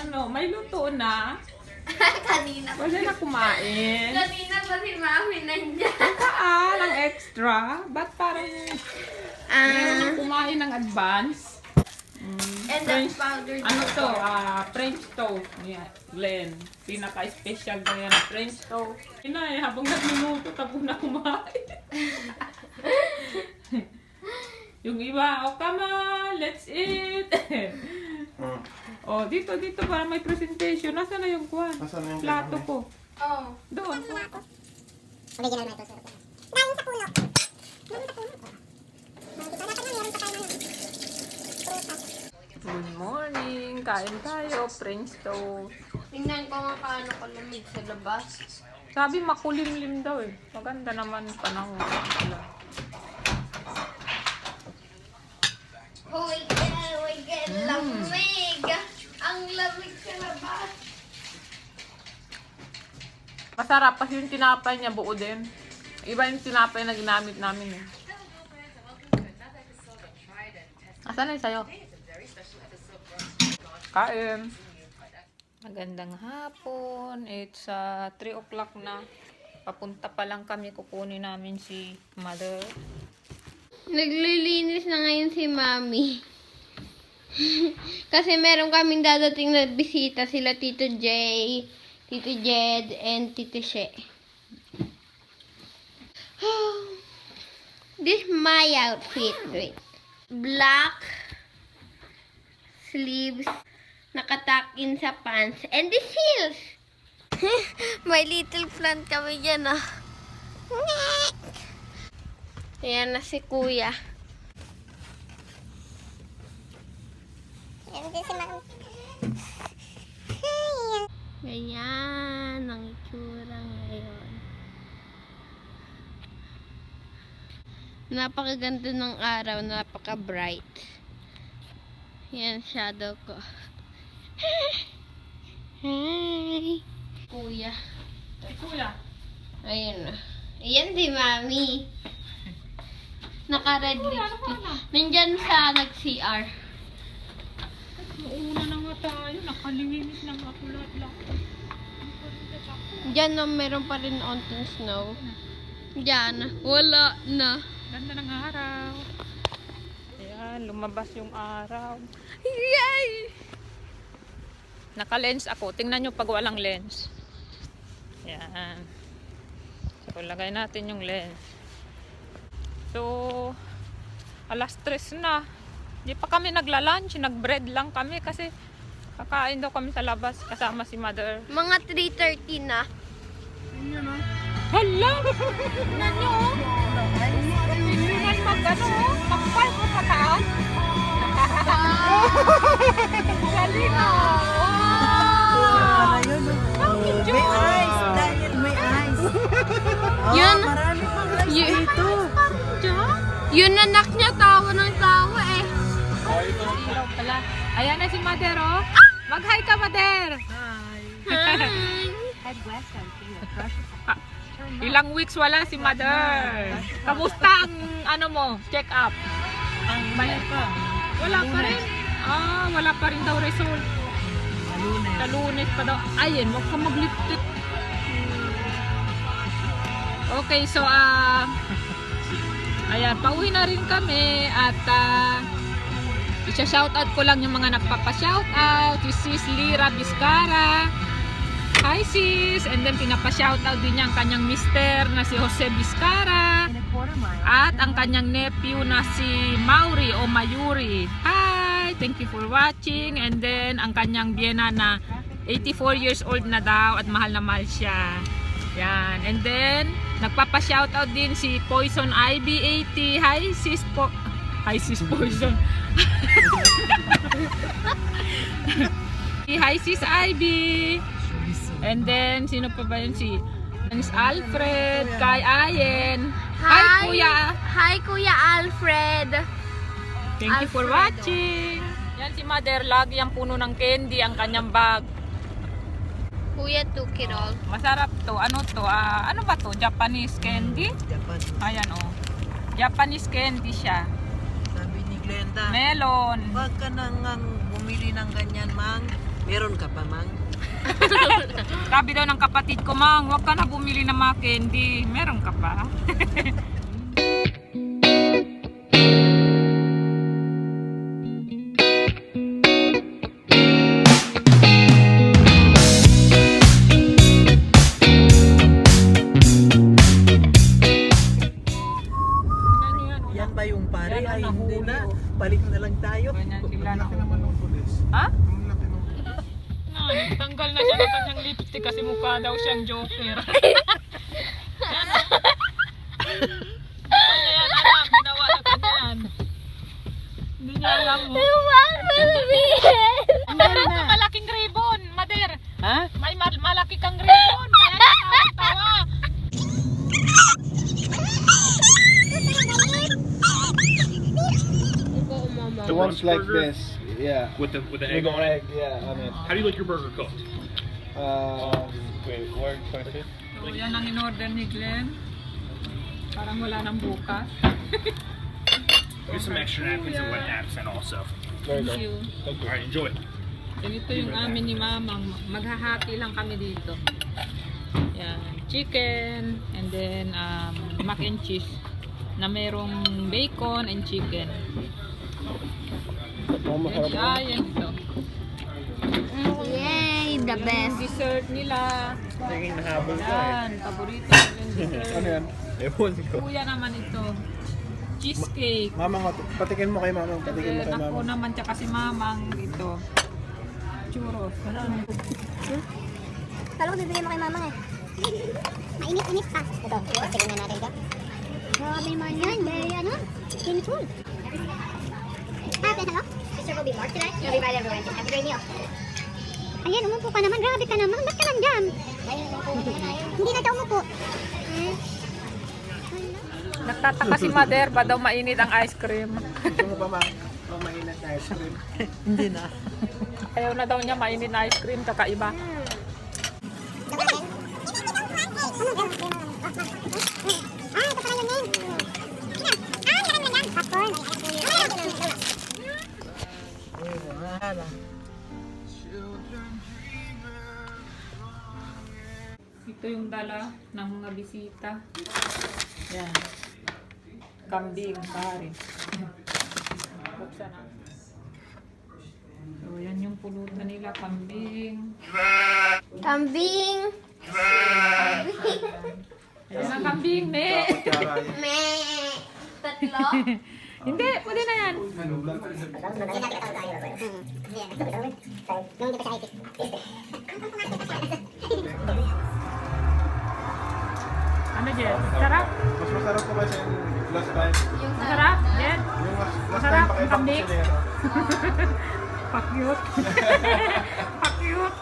Ano, may luto na. Kanina. Pwede na kumain. Kanina pa si Mami nandiyan. Ang extra. Ba't parang meron kumain ng advance? And French, the powder. ano to? French toast. Yeah, Glenn. Pinaka-special na yan. French toast. Yun na eh, habang nagminuto, tapos na kumain. Yung iba, oh come on, let's eat. Oh, dito para may presentation. Nasaan na yung kwan? Nasaan na yung plato kwan? ko? Oh. Doon. Original na ito, sir. Dahil sa puno. Dahil sa puno. Dapat na meron pa tayo ng prutas. Good morning. Kain tayo. French toast. Tingnan ko nga paano kalamig sa labas. Sabi makulimlim daw eh. Maganda naman panahon. Hoy, lamig. Ang lamig sa labas. Masarap kasi yung tinapay niya buo din. Iba yung tinapay na ginamit namin eh. Asan na yung sayo? Kain. Magandang hapon. It's 3 o'clock na. Papunta pa lang kami. Kukunin namin si mother. Naglilinis na ngayon si Mami. Kasi meron kaming dadating na bisita, sila Tito Jay, Tito Jed, and Tito She. This is my outfit. Wait. Black sleeves, nakatakin sa pants, and this heels. My little plant kami dyan, ah. Ayan na si Kuya. Ayan din si Ma'am. Ganyan ang itsura ngayon. Napakaganda ng araw, napaka-bright. Yan, shadow ko. Hi! Kuya. Ay, kuya. Ayun na. Ayan si Mami. Naka-red lipstick. Nandyan sa nag-CR. Mauna na nga tayo. Nakalinis na nga lahat. Diyan na meron pa rin onting snow. Diyan. Wala na. Ganda ng araw. Ayan, lumabas yung araw. Yay! Naka-lens ako. Tingnan nyo pag walang lens. Ayan. So, lagay natin yung lens. So, alas 3 na. Di pa kami nagla-lunch. Nag-bread lang kami kasi kakain daw kami sa labas kasama si mother. Mga 3:30 na. Hala! Tingnan nyo oh. Tingnan mag-ano oh. Mag-5 o pataan. Galing oh. May eyes, Daniel, may eyes. Yun. Marami pang eyes dito. Yun anak niya, tawa ng tawa eh. Ilaw pala. Ayan na si mother oh. Mag-hi ka mother. Ilang weeks wala si mother. Kamusta ang ano mo? Check up? Ang may pa. Wala pa rin. Wala pa rin daw result. Sa Lunes pa daw. Ayun, wag ka mag-lipstick. Okay, so ayan, pauwi na rin kami at isa-shoutout ko lang yung mga nagpapa-shoutout. Si Sis Lira Vizcara. Hi sis! And then pinapa-shoutout din niya ang kanyang mister na si Jose Vizcara. At ang kanyang nephew na si Mauri o Mayuri. Hi! Thank you for watching. And then ang kanyang biyena na 84 years old na daw at mahal na mahal siya. Yan. And then nagpapa-shoutout din si Poison Ivy 80. Hi sis Hi sis Poison. Hi sis Ivy. And then sino pa ba yun? Si Alfred, Kay Ayen. Hi Kuya. Hi Kuya Alfred. Thank you for watching. Yan si Mother, lagi ang puno ng candy ang kanyang bag. Kuya Tukirol. Masarap to. Ano to? Ano ba to? Japanese candy? Japan. Ayan oh. Japanese candy siya. Sabi ni Glenda, Melon. wag ka nang bumili ng ganyan, Mang. Meron ka pa, Mang? Sabi daw ng kapatid ko, Mang, huwag ka na bumili ng mga candy. Meron ka pa? Yan ba yung pare? Yan ang Ay, hindi nahuli, na. oh. Balik na lang tayo. Ganyan sila na. ng pulis. Ha? Ang laki ng Tanggal na siya ng kanyang lipstick kasi mukha daw siyang joker. Kanya yan, anak. Ginawa na kanya yan. Hindi niya alam mo. Meron ka malaking ribbon, Mader. Ha? May malaki kang ribbon. Kaya siya tawa. The ones like this, yeah. With the With egg the on it. egg, yeah, on it. How do you like your burger cooked? Wait, where question? So, yan ang in-order ni Glenn. Parang wala nang bukas. Here's some extra napkins and wet naps and also. There Thank you you. go. Alright, enjoy. Ganito yung amin ni Mamang. Maghahati lang kami dito. Yan. Chicken and then mac and cheese na merong bacon and chicken. Yan siya. Yan ito. Yay, the Yung best. dessert nila. Naging nahabol ko Yan. Paborito yung dessert. Ano yan? Ewan ko. Kuya naman ito. Cheesecake. Mamang, patikin mo kay Mamang. And Patikin mo then kay ako Mamang. naman tsaka si Mamang ito. Churros. Kala ko bibigyan mo kay mama eh. Mainit-init pa. Ito, tingnan natin ito. Grabe man yan. Very ano? Sinful. Hello? Sister will be more tonight. You'll be right everywhere. Have a great meal. Ayan, umupo ka naman. Grabe ka naman. Ba't ka nandyan? Hindi na daw umupo. Nagtataka si Mother ba daw mainit ang ice cream? Gusto mo ba mainit na ice cream? Hindi na. Ayaw na daw niya mainit na ice cream, kakaiba. Mahala. Ito yung dala ng mga bisita. Yan. Kambing, pare. Buksan na. So, yan yung pulutan nila, kambing. Kambing. Ayan ang kambing, me! Meh. Tatlo. Hindi, pwede na yan. Ano, Jen? Sarap? Mas masarap ko kasi yung last time. Masarap, Jen? Yung last Masarap, time pakita ko kambing. sa nero. Pakyut. Pakyut.